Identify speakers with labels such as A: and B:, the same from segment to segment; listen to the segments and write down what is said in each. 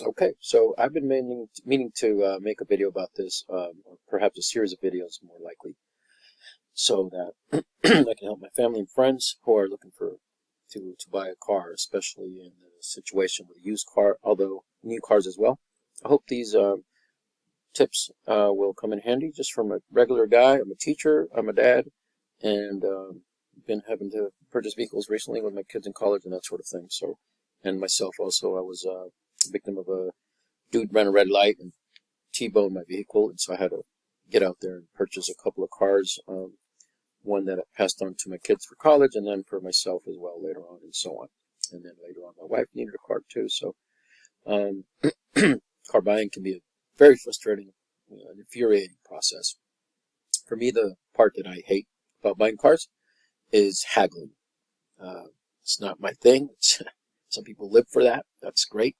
A: Okay, so I've been meaning to make a video about this, or perhaps a series of videos, more likely, so that I can help my family and friends who are looking for to buy a car, especially in the situation with a used car, although new cars as well. I hope these tips will come in handy. Just from a regular guy, I'm a teacher, I'm a dad, and been having to purchase vehicles recently with my kids in college and that sort of thing. So, and myself also, I was a victim of a dude ran a red light and T-boned my vehicle, and so I had to get out there and purchase a couple of cars. One that I passed on to my kids for college, and then for myself as well later on, and so on. And then later on, my wife needed a car too. So, um, car buying can be a very frustrating, and infuriating process. For me, the part that I hate about buying cars is haggling. It's not my thing. Some people live for that. That's great,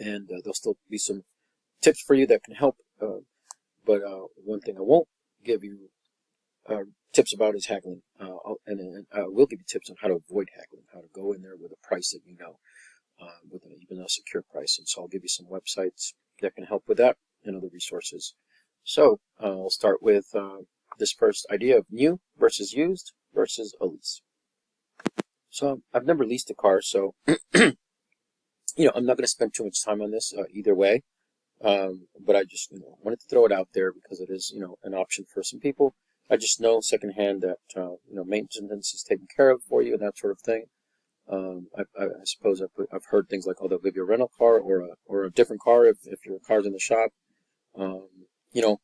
A: and there'll still be some tips for you that can help. But one thing I won't give you tips about is haggling, and I will give you tips on how to avoid haggling, how to go in there with a price that you know, with even a secure price. And so I'll give you some websites that can help with that and other resources. So I'll start with this first idea of new versus used versus a lease. So I've never leased a car, so I'm not going to spend too much time on this either way. But I just wanted to throw it out there because it is an option for some people. I just know secondhand that maintenance is taken care of for you and that sort of thing. I suppose I've heard things like, oh, they'll give you a rental car or a different car if your car's in the shop. Um, you know,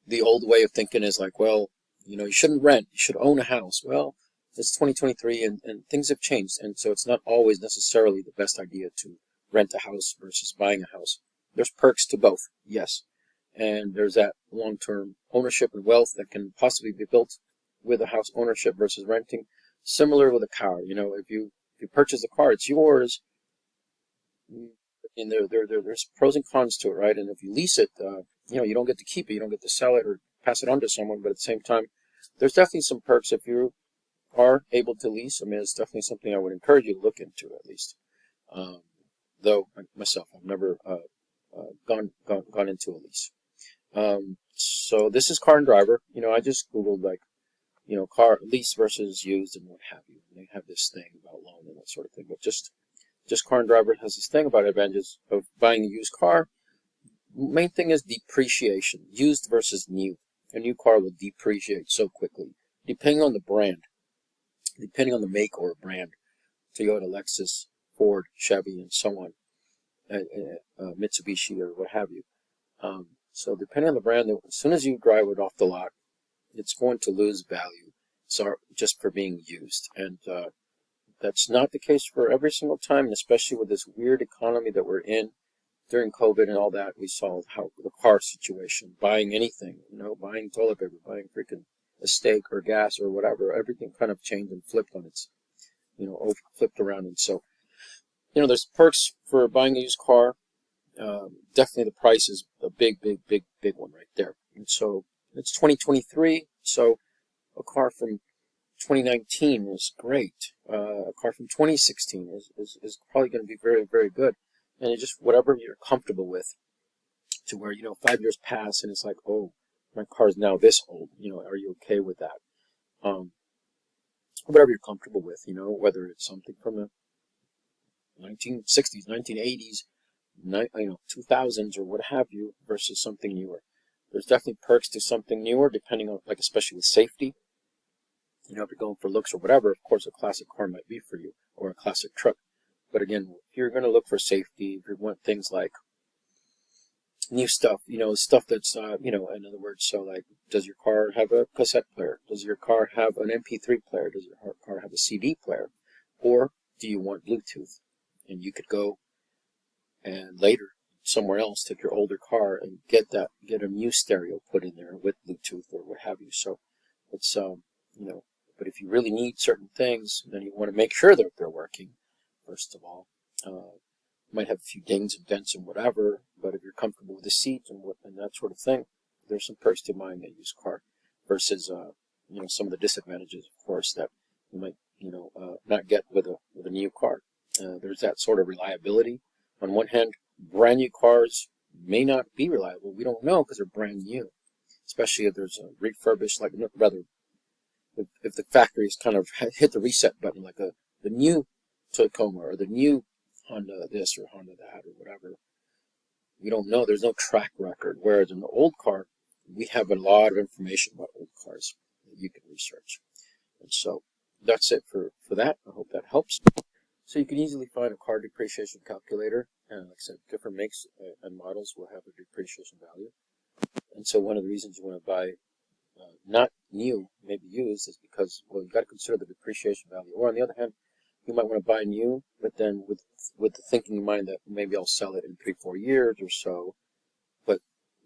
A: the old way of thinking is like, well, you shouldn't rent, you should own a house. Well, it's 2023 and things have changed, and so it's not always necessarily the best idea to rent a house versus buying a house. There's perks to both, yes. And there's that long-term ownership and wealth that can possibly be built with a house ownership versus renting. Similar with a car, if you purchase a car, it's yours. And there's pros and cons to it, right? And if you lease it, you don't get to keep it, you don't get to sell it or pass it on to someone. But at the same time, there's definitely some perks if you are able to lease. I mean, it's definitely something I would encourage you to look into at least. Um, though myself, I've never gone into a lease. So this is Car and Driver. I just Googled like, car lease versus used and what have you. And they have this thing about loan and that sort of thing. But just Car and Driver has this thing about advantages of buying a used car. Main thing is depreciation, used versus new. A new car will depreciate so quickly, depending on the brand, depending on the make or brand. Toyota, Lexus, Ford, Chevy, and so on, Mitsubishi or what have you. So depending on the brand, as soon as you drive it off the lot, it's going to lose value. So just for being used, and that's not the case for every single time, and especially with this weird economy that we're in during COVID and all that. We saw how the car situation, buying anything, buying toilet paper, buying freaking a steak or gas or whatever, everything kind of changed and flipped on its, flipped around. And so, there's perks for buying a used car. Definitely the price is a big, big, big, big one right there. And so it's 2023, so a car from 2019 is great. A car from 2016 is probably going to be very, very good. And it's just whatever you're comfortable with, to where 5 years pass and it's like, oh, my car's now this old. Are you okay with that? Whatever you're comfortable with, whether it's something from the 1960s, 1980s, 2000s or what have you, versus something newer. There's definitely perks to something newer, depending on, like, especially with safety. If you're going for looks or whatever, of course, a classic car might be for you, or a classic truck. But again, if you're going to look for safety, if you want things like new stuff, stuff that's, in other words, so like, does your car have a cassette player? Does your car have an MP3 player? Does your car have a CD player? Or do you want Bluetooth? And you could go and later somewhere else take your older car and get a new stereo put in there with Bluetooth or what have you. So it's but if you really need certain things, then you want to make sure that they're working first of all. Might have a few dings and dents and whatever, but if you're comfortable with the seat and that sort of thing, there's some perks to buying a used car versus some of the disadvantages, of course, that you might not get with a new car. There's that sort of reliability on one hand, brand new cars may not be reliable. We don't know because they're brand new, especially if there's a refurbished, like rather, if the factory's kind of hit the reset button, like the new Tacoma or the new Honda this or Honda that or whatever. We don't know. There's no track record. Whereas in the old car, we have a lot of information about old cars that you can research. And so that's it for that. I hope that helps. So you can easily find a car depreciation calculator. And like I said, different makes and models will have a depreciation value. And so one of the reasons you want to buy not new, maybe used, is because, well, you've got to consider the depreciation value. Or on the other hand, you might want to buy new, but then with the thinking in mind that maybe I'll sell it in 3-4 years or so. But,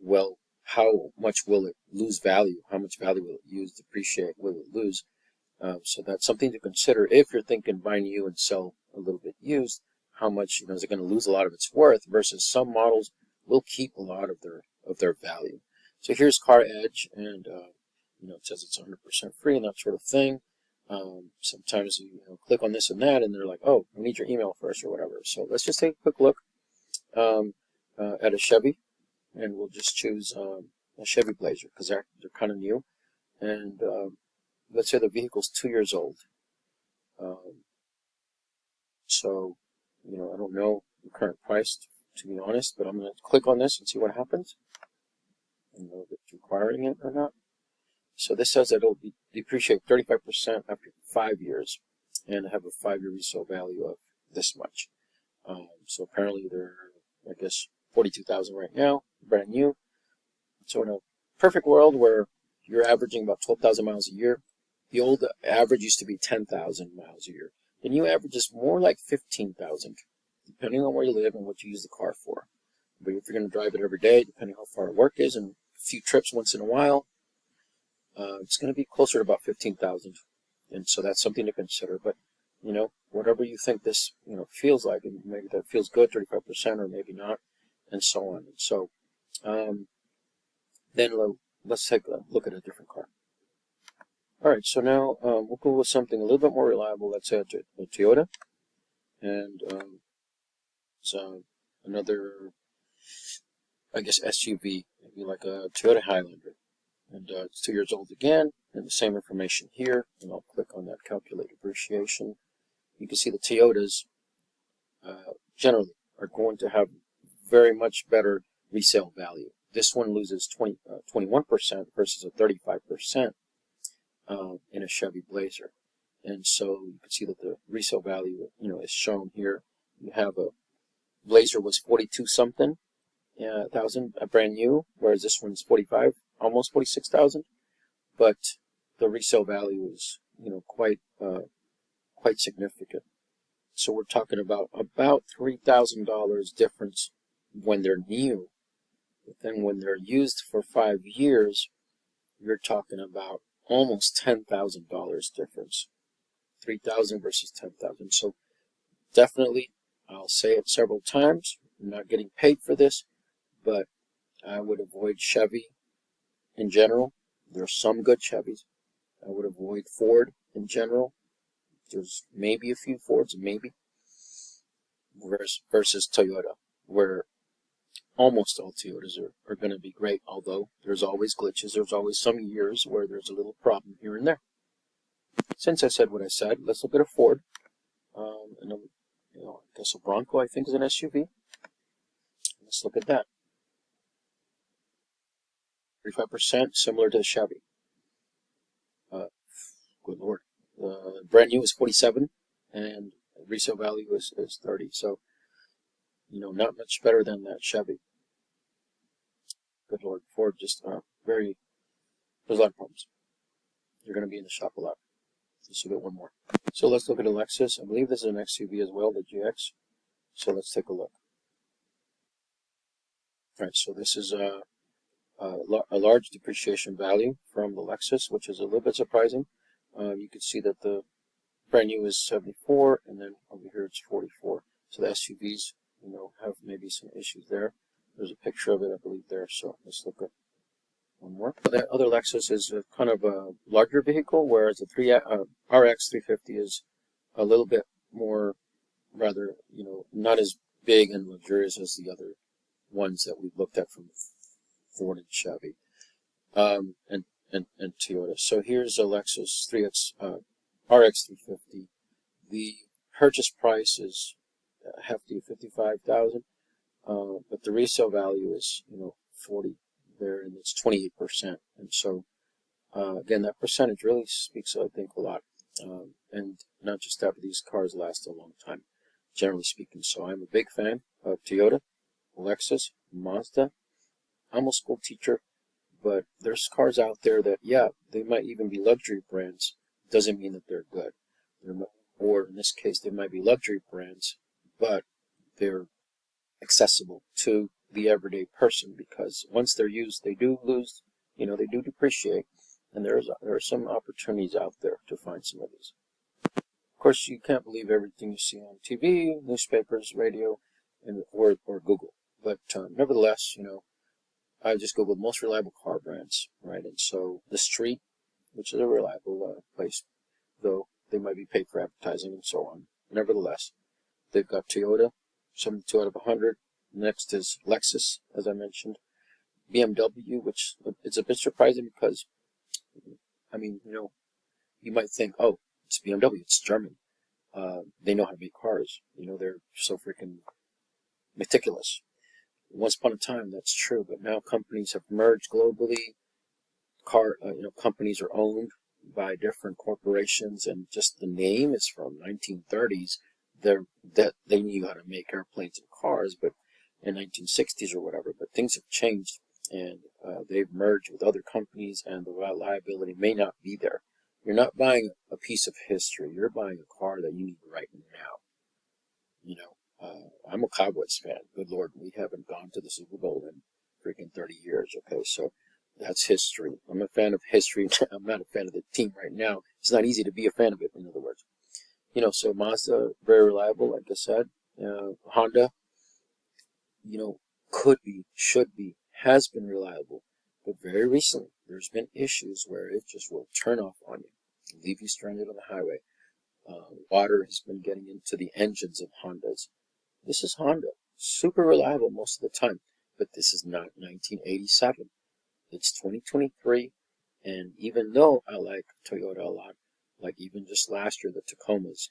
A: well, how much will it lose value? How much value will it depreciate? Will it lose? So that's something to consider if you're thinking buy new and sell a little bit used. How much, is it going to lose a lot of its worth versus some models will keep a lot of their value. So here's Car Edge, and it says it's 100% free and that sort of thing. Sometimes you click on this and that, and they're like, oh, we need your email first or whatever. So let's just take a quick look at a Chevy, and we'll just choose a Chevy Blazer because they're kind of new. And let's say the vehicle's 2 years old. So, I don't know the current price, to be honest, but I'm going to click on this and see what happens. And know if it's requiring it or not. So this says that it'll depreciate 35% after 5 years and have a 5-year resale value of this much. So apparently they're, I guess, $42,000 right now, brand new. So in a perfect world where you're averaging about 12,000 miles a year, the old average used to be 10,000 miles a year. The new average is more like 15,000, depending on where you live and what you use the car for. But if you're going to drive it every day, depending how far work is, and a few trips once in a while, it's going to be closer to about 15,000. And so that's something to consider. But, whatever you think this, feels like, and maybe that feels good, 35% or maybe not, and so on. And so then let's take a look at a different car. All right, so now we'll go with something a little bit more reliable. Let's say a Toyota. And it's another, I guess, SUV, maybe like a Toyota Highlander. And it's 2 years old again, and the same information here. And I'll click on that calculate depreciation. You can see the Toyotas generally are going to have very much better resale value. This one loses 21% versus a 35% in a Chevy Blazer. And so you can see that the resale value, is shown here. You have a Blazer was 42 something thousand, brand new, whereas this one's 45, almost 46,000. But the resale value is, quite significant. So we're talking about $3,000 difference when they're new. But then when they're used for 5 years, you're talking about almost $10,000 difference. 3,000 versus 10,000. So definitely, I'll say it several times, I'm not getting paid for this, but I would avoid Chevy in general. There are some good Chevys. I would avoid Ford in general. There's maybe a few Fords, maybe, versus Toyota, where almost all Toyotas are going to be great, although there's always glitches. There's always some years where there's a little problem here and there. Since I said what I said, let's look at a Ford. And I guess a Bronco, I think, is an SUV. Let's look at that. 35%, similar to the Chevy. Good Lord. Brand new is 47, and resale value is 30. So, not much better than that Chevy. Good Lord. Ford just there's a lot of problems. You're going to be in the shop a lot. Let's look at one more. So let's look at a Lexus. I believe this is an XUV as well, the GX. So let's take a look. All right, so this is a large depreciation value from the Lexus, which is a little bit surprising. You can see that the brand new is 74, and then over here it's 44. So the SUVs, have maybe some issues there. There's a picture of it, I believe, there. So let's look at one more. The other Lexus is kind of a larger vehicle, whereas the RX 350 is a little bit more, rather, not as big and luxurious as the other ones that we've looked at from Ford and Chevy, and Toyota. So here's a Lexus 3X RX 350. The purchase price is a hefty $55,000, but the resale value is 40 there, and it's 28%. And so again, that percentage really speaks, I think, a lot. And not just that, but these cars last a long time, generally speaking. So I'm a big fan of Toyota, Lexus, Mazda. I'm a school teacher, but there's cars out there that, yeah, they might even be luxury brands. Doesn't mean that they're good. Or in this case, they might be luxury brands, but they're accessible to the everyday person, because once they're used, they do lose, they do depreciate, and there are some opportunities out there to find some of these. Of course, you can't believe everything you see on TV, newspapers, radio, or Google. But nevertheless, I just Googled most reliable car brands, right? And so The Street, which is a reliable place, though they might be paid for advertising and so on. Nevertheless, they've got Toyota, 72 out of 100. Next is Lexus, as I mentioned. BMW, which it's a bit surprising because, I mean, you might think, oh, it's BMW, it's German. They know how to make cars. They're so freaking meticulous. Once upon a time, that's true, but now companies have merged globally. Companies are owned by different corporations, and just the name is from 1930s. That they knew how to make airplanes and cars, but in 1960s or whatever. But things have changed, and they've merged with other companies, and the reliability may not be there. You're not buying a piece of history. You're buying a car that you need right now. I'm a Cowboys fan. Good Lord, we haven't gone to the Super Bowl in freaking 30 years. Okay, so that's history. I'm a fan of history. I'm not a fan of the team right now. It's not easy to be a fan of it, in other words. So Mazda, very reliable, like I said. Honda, could be, should be, has been reliable. But very recently, there's been issues where it just will turn off on you, leave you stranded on the highway. Water has been getting into the engines of Hondas. This is Honda. Super reliable most of the time. But this is not 1987. It's 2023. And even though I like Toyota a lot, like even just last year, the Tacomas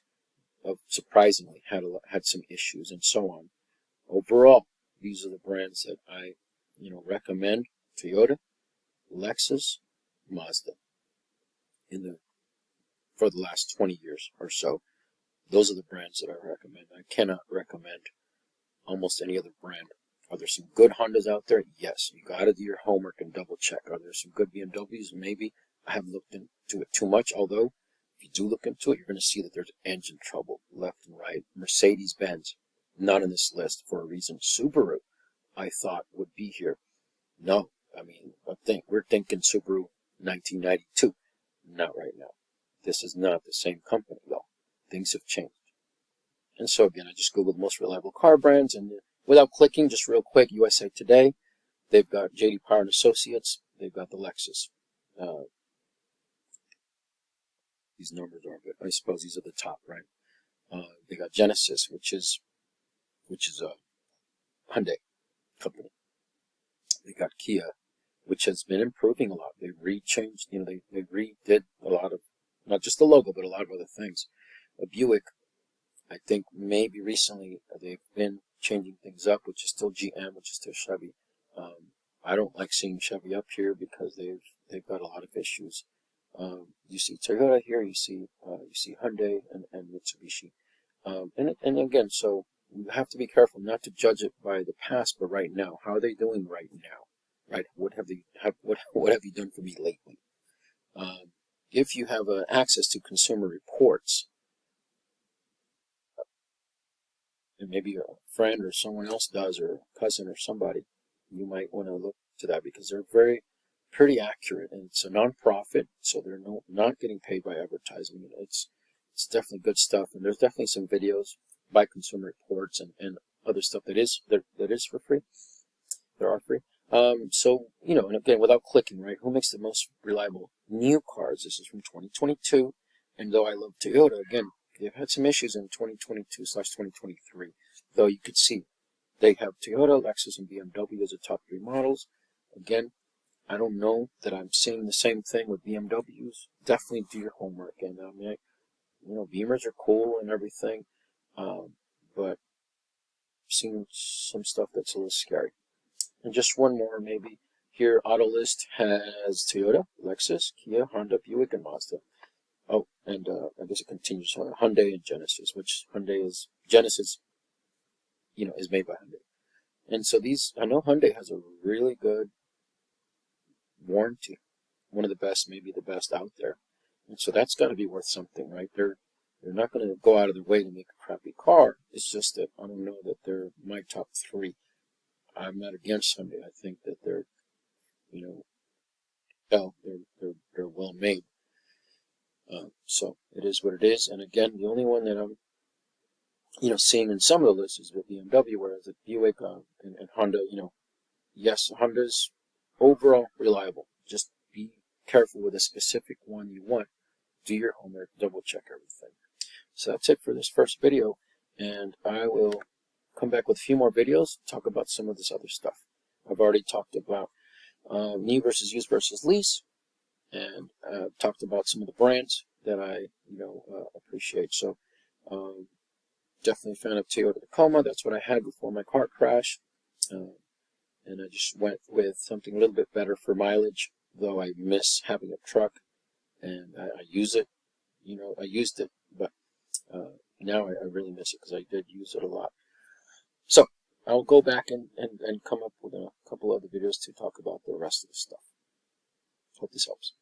A: surprisingly had some issues and so on. Overall, these are the brands that I recommend: Toyota, Lexus, Mazda. For the last 20 years or so, those are the brands that I recommend. I cannot recommend almost any other brand. Are there some good Hondas out there? Yes. You got to do your homework and double check. Are there some good BMWs? Maybe. I haven't looked into it too much, although if you do look into it, you're going to see that there's engine trouble left and right. Mercedes-Benz, not in this list for a reason. Subaru, I thought would be here. No, I mean, we're thinking Subaru 1992. Not right now. This is not the same company, though. Things have changed. And so, again, I just Googled most reliable car brands, and without clicking, just real quick, USA Today, they've got J.D. Power and Associates, they've got the Lexus. These numbers are, but I suppose these are the top, right? They got Genesis, which is a Hyundai company. They got Kia, which has been improving a lot. They rechanged, they redid a lot of, not just the logo, but a lot of other things. Buick, I think maybe recently they've been changing things up, which is still GM, which is still Chevy. I don't like seeing Chevy up here because they've got a lot of issues. You see Toyota here, you see Hyundai and Mitsubishi, and again, so you have to be careful not to judge it by the past, but right now. How are they doing right now? Right? What have you done for me lately? If you have access to Consumer Reports, and maybe a friend or someone else does, or a cousin or somebody, you might want to look to that because they're pretty accurate, and it's a non-profit, so they're not getting paid by advertising. It's definitely good stuff, and there's definitely some videos by Consumer Reports and other stuff that is for free. There are free. So, and again, without clicking, right, who makes the most reliable new cars? This is from 2022, and though I love Toyota, again, they've had some issues in 2022/2023, though you could see they have Toyota, Lexus, and BMW as the top three models. Again, I don't know that I'm seeing the same thing with BMWs. Definitely do your homework. And I mean, Beamers are cool and everything, but I've seen some stuff that's a little scary. And just one more, maybe. Here, Autolist has Toyota, Lexus, Kia, Honda, Buick, and Mazda. Oh, and I guess it continues on Hyundai and Genesis, which Genesis, is made by Hyundai. And so I know Hyundai has a really good warranty, one of the best, maybe the best out there. And so that's got to be worth something, right? They're not going to go out of their way to make a crappy car. It's just that I don't know that they're my top three. I'm not against Hyundai. I think that they're, they're well made. So it is what it is. And again, the only one that I'm, seeing in some of the lists is with BMW, whereas the Buick and Honda, yes, Honda's overall reliable. Just be careful with a specific one you want. Do your homework, double check everything. So that's it for this first video, and I will come back with a few more videos, talk about some of this other stuff. I've already talked about new versus used versus lease, and talked about some of the brands that I appreciate. So definitely a fan of Toyota Tacoma. That's what I had before my car crash, and I just went with something a little bit better for mileage, though I miss having a truck, and I use it. I used it, but now I really miss it because I did use it a lot. So I'll go back and come up with a couple other videos to talk about the rest of the stuff. Hope this helps.